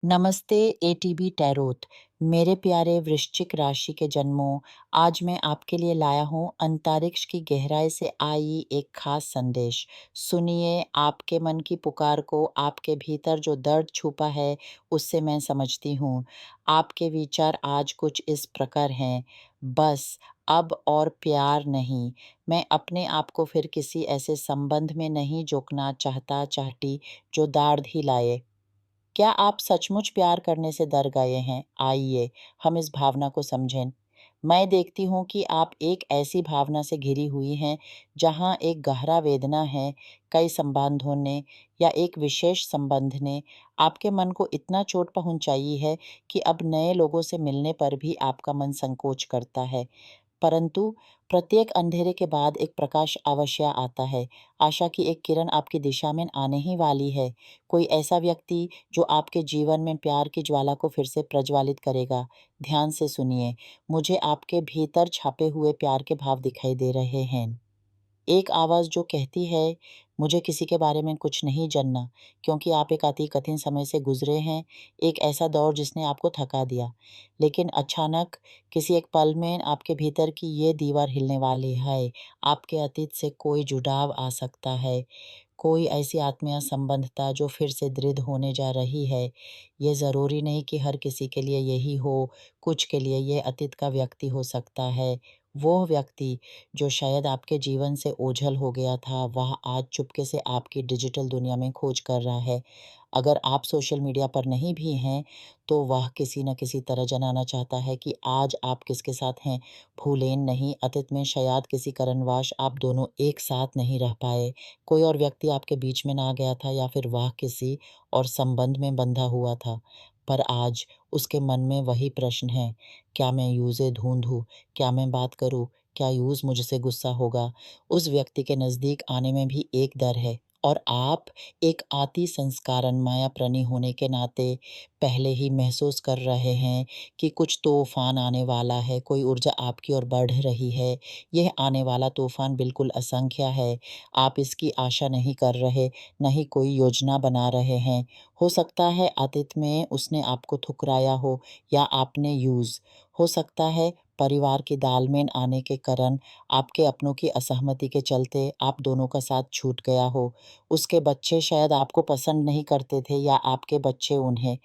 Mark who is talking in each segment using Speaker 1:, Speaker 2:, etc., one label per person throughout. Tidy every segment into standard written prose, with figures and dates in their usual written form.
Speaker 1: नमस्ते ATB tarot. मेरे प्यारे वृश्चिक राशि के जन्मों, आज मैं आपके लिए लाया हूँ अंतरिक्ष की गहराई से आई एक खास संदेश। सुनिए, आपके मन की पुकार को, आपके भीतर जो दर्द छुपा है उससे मैं समझती हूँ। आपके विचार आज कुछ इस प्रकार हैं, बस अब और प्यार नहीं। मैं अपने आप को फिर किसी ऐसे संबंध में नहीं जोखना चाहती जो दार्द ही लाए। क्या आप सचमुच प्यार करने से डर गए हैं? आइए, हम इस भावना को समझें। मैं देखती हूँ कि आप एक ऐसी भावना से घिरी हुई हैं, जहाँ एक गहरा वेदना है, कई संबंधों ने या एक विशेष संबंध ने आपके मन को इतना चोट पहुँचाई है कि अब नए लोगों से मिलने पर भी आपका मन संकोच करता है। परंतु प्रत्येक अंधेरे के बाद एक प्रकाश अवश्य आता है। आशा की एक किरण आपकी दिशा में आने ही वाली है। कोई ऐसा व्यक्ति जो आपके जीवन में प्यार की ज्वाला को फिर से प्रज्वलित करेगा। ध्यान से सुनिए, मुझे आपके भीतर छापे हुए प्यार के भाव दिखाई दे रहे हैं। एक आवाज़ जो कहती है, मुझे किसी के बारे में कुछ नहीं जानना, क्योंकि आप एक अति कठिन समय से गुज़रे हैं, एक ऐसा दौर जिसने आपको थका दिया। लेकिन अचानक किसी एक पल में आपके भीतर की ये दीवार हिलने वाली है। आपके अतीत से कोई जुड़ाव आ सकता है, कोई ऐसी आत्मीय संबंधता जो फिर से दृढ़ होने जा रही है। ये ज़रूरी नहीं कि हर किसी के लिए यही हो, कुछ के लिए ये अतीत का व्यक्ति हो सकता है। वो व्यक्ति जो शायद आपके जीवन से ओझल हो गया था, वह आज चुपके से आपकी डिजिटल दुनिया में खोज कर रहा है। अगर आप सोशल मीडिया पर नहीं भी हैं, तो वह किसी न किसी तरह जनाना चाहता है कि आज आप किसके साथ हैं। भूलें नहीं, अतीत में शायद किसी कारणवश आप दोनों एक साथ नहीं रह पाए। कोई और व्यक्ति आपके बीच में ना गया था या फिर वह किसी और संबंध में बंधा हुआ था। पर आज उसके मन में वही प्रश्न है, क्या मैं यूज़े ढूँढूँ? क्या मैं बात करूँ? क्या यूज़ मुझसे गुस्सा होगा? उस व्यक्ति के नज़दीक आने में भी एक डर है और आप एक अति संस्कारण मायाप्राणी होने के नाते पहले ही महसूस कर रहे हैं कि कुछ तूफ़ान आने वाला है, कोई ऊर्जा आपकी ओर बढ़ रही है। यह आने वाला तूफ़ान बिल्कुल असंख्य है। आप इसकी आशा नहीं कर रहे, न ही कोई योजना बना रहे हैं। हो सकता है अतीत में उसने आपको ठुकराया हो या आपने यूज़। हो सकता है परिवार की दालमेल आने के कारण आपके अपनों की असहमति के चलते आप दोनों का साथ छूट गया हो। उसके बच्चे शायद आपको पसंद नहीं करते थे या आपके बच्चे उन्हें।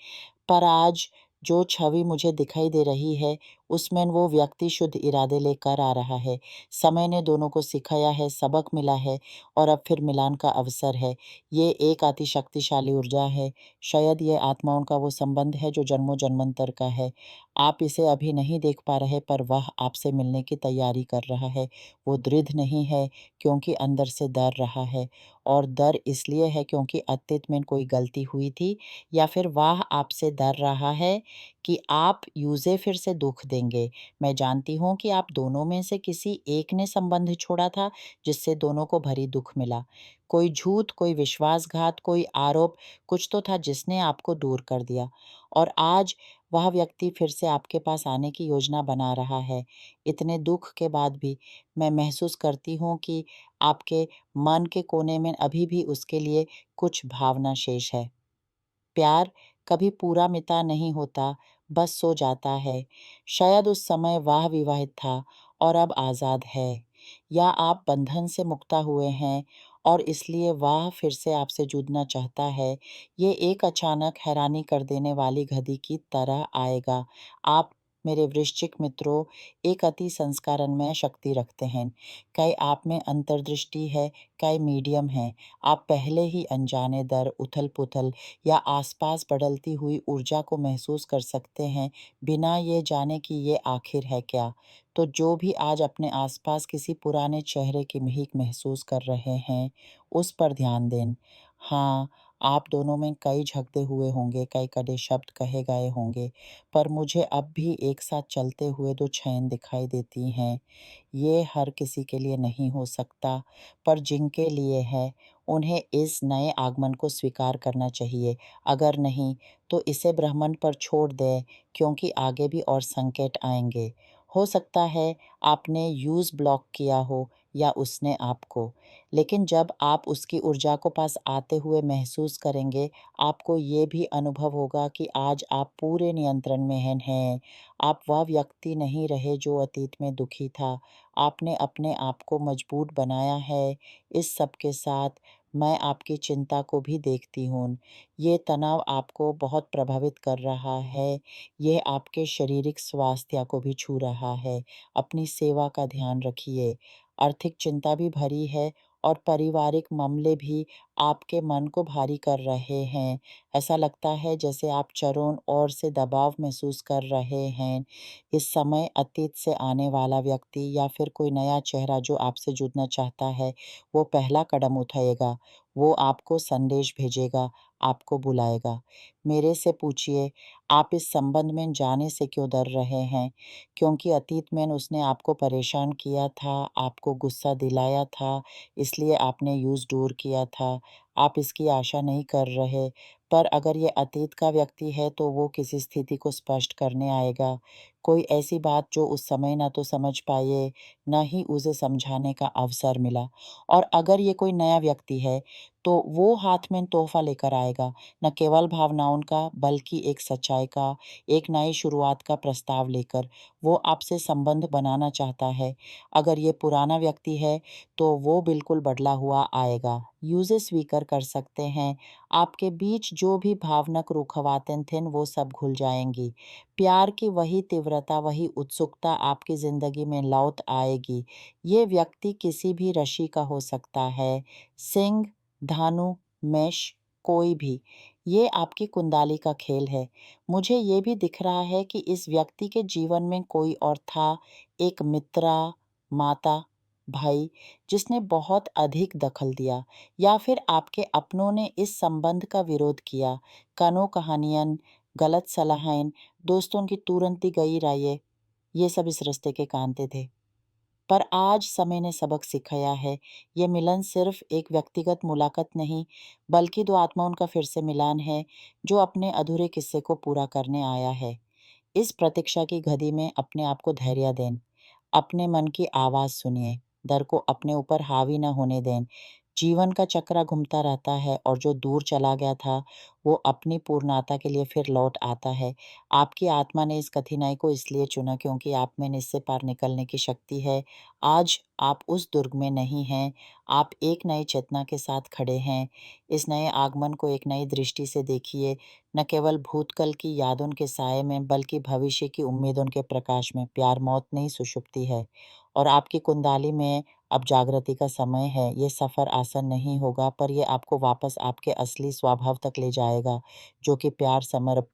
Speaker 1: पर आज जो छवि मुझे दिखाई दे रही है, उसमें वो व्यक्ति शुद्ध इरादे लेकर आ रहा है। समय ने दोनों को सिखाया है, सबक मिला है और अब फिर मिलान का अवसर है। ये एक अति शक्तिशाली ऊर्जा है। शायद ये आत्माओं का वो संबंध है जो जन्मों-जन्मांतर का है। आप इसे अभी नहीं देख पा रहे, पर वह आपसे मिलने की तैयारी कर रहा है। वो दृढ़ नहीं है, क्योंकि अंदर से डर रहा है और डर इसलिए है क्योंकि अतीत में कोई गलती हुई थी या फिर वह आपसे डर रहा है कि आप यूज़े फिर से दुःख देंगे। मैं जानती हूँ कि आप दोनों में से किसी एक ने संबंध छोड़ा था, जिससे दोनों को भारी दुःख मिला। कोई झूठ, कोई विश्वासघात, कोई आरोप, कुछ तो था जिसने आपको दूर कर दिया और आज वह व्यक्ति फिर से आपके पास आने की योजना बना रहा है। इतने दुःख के बाद भी मैं महसूस करती हूँ कि आपके मन के कोने में अभी भी उसके लिए कुछ भावना शेष है। प्यार कभी पूरा मिटा नहीं होता, बस सो जाता है। शायद उस समय वह विवाहित था और अब आज़ाद है, या आप बंधन से मुक्ता हुए हैं और इसलिए वह फिर से आपसे जुड़ना चाहता है। ये एक अचानक हैरानी कर देने वाली घड़ी की तरह आएगा। आप मेरे वृश्चिक मित्रों एक अति संस्कारणमय शक्ति रखते हैं। कई आप में अंतर्दृष्टि है, कई मीडियम है। आप पहले ही अनजाने डर, उथल-पुथल या आसपास बदलती हुई ऊर्जा को महसूस कर सकते हैं, बिना ये जाने कि ये आखिर है क्या। तो जो भी आज अपने आसपास किसी पुराने चेहरे की महक महसूस कर रहे हैं, उस पर ध्यान दें। हाँ, आप दोनों में कई झगड़े हुए होंगे, कई कड़े शब्द कहे गए होंगे, पर मुझे अब भी एक साथ चलते हुए 2 छायाएँ दिखाई देती हैं। ये हर किसी के लिए नहीं हो सकता, पर जिनके लिए है, उन्हें इस नए आगमन को स्वीकार करना चाहिए। अगर नहीं, तो इसे ब्रह्मांड पर छोड़ दें, क्योंकि आगे भी और संकट आएँगे। हो सकता है आपने यूज़ ब्लॉक किया हो या उसने आपको। लेकिन जब आप उसकी ऊर्जा को पास आते हुए महसूस करेंगे, आपको ये भी अनुभव होगा कि आज आप पूरे नियंत्रण में हैं। आप वह व्यक्ति नहीं रहे जो अतीत में दुखी था। आपने अपने आप को मजबूत बनाया है। इस सब के साथ मैं आपकी चिंता को भी देखती हूँ। ये तनाव आपको बहुत प्रभावित कर रहा है। ये आपके शारीरिक स्वास्थ्य को भी छू रहा है। अपनी सेवा का ध्यान रखिए। आर्थिक चिंता भी भरी है और पारिवारिक मामले भी आपके मन को भारी कर रहे हैं। ऐसा लगता है जैसे आप चारों ओर से दबाव महसूस कर रहे हैं। इस समय अतीत से आने वाला व्यक्ति या फिर कोई नया चेहरा जो आपसे जुड़ना चाहता है, वो पहला कदम उठाएगा। वो आपको संदेश भेजेगा, आपको बुलाएगा। मेरे से पूछिए, आप इस संबंध में जाने से क्यों डर रहे हैं? क्योंकि अतीत में उसने आपको परेशान किया था, आपको गुस्सा दिलाया था, इसलिए आपने यूज़ दूर किया था। आप इसकी आशा नहीं कर रहे, पर अगर ये अतीत का व्यक्ति है तो वो किसी स्थिति को स्पष्ट करने आएगा। कोई ऐसी बात जो उस समय ना तो समझ पाए, ना ही उसे समझाने का अवसर मिला। और अगर ये कोई नया व्यक्ति है, तो वो हाथ में तोहफ़ा लेकर आएगा, न केवल भावनाओं का, बल्कि एक सच्चाई का, एक नई शुरुआत का प्रस्ताव लेकर। वो आपसे संबंध बनाना चाहता है। अगर ये पुराना व्यक्ति है, तो वो बिल्कुल बदला हुआ आएगा। यूज़े स्वीकार कर सकते हैं, आपके बीच जो भी भावनात्मक रुकावटें थीं, वो सब घुल जाएँगी। प्यार की वही तीव्रता, वही उत्सुकता आपकी ज़िंदगी में लौट आएगी। ये व्यक्ति किसी भी राशि का हो सकता है, सिंह, धनु, मेष, कोई भी। ये आपकी कुंडली का खेल है। मुझे ये भी दिख रहा है कि इस व्यक्ति के जीवन में कोई और था, एक मित्र, माता, भाई, जिसने बहुत अधिक दखल दिया, या फिर आपके अपनों ने इस संबंध का विरोध किया। कहानियाँ, गलत सलाहें, दोस्तों की तुरंत दी गई रायें, ये सब इस रिश्ते के कांटे थे। पर आज समय ने सबक सिखाया है, ये मिलन सिर्फ एक व्यक्तिगत मुलाकात नहीं, बल्कि दो आत्माओं का फिर से मिलान है, जो अपने अधूरे किस्से को पूरा करने आया है। इस प्रतीक्षा की घड़ी में अपने आप को धैर्य दें। अपने मन की आवाज़ सुनिए, डर को अपने ऊपर हावी न होने दें। जीवन का चक्र घूमता रहता है और जो दूर चला गया था, वो अपनी पूर्णता के लिए फिर लौट आता है। आपकी आत्मा ने इस कठिनाई को इसलिए चुना क्योंकि आप में इससे पार निकलने की शक्ति है। आज आप उस दुर्ग में नहीं हैं, आप एक नई चेतना के साथ खड़े हैं। इस नए आगमन को एक नई दृष्टि से देखिए, न केवल भूतकाल की यादों के साए में, बल्कि भविष्य की उम्मीदों के प्रकाश में। प्यार मौत नहीं सुषुप्ति है, और आपकी कुंडली में अब जागृति का समय है। ये सफ़र आसान नहीं होगा, पर ये आपको वापस आपके असली स्वभाव तक ले जाएगा, जो कि प्यार, समर्पण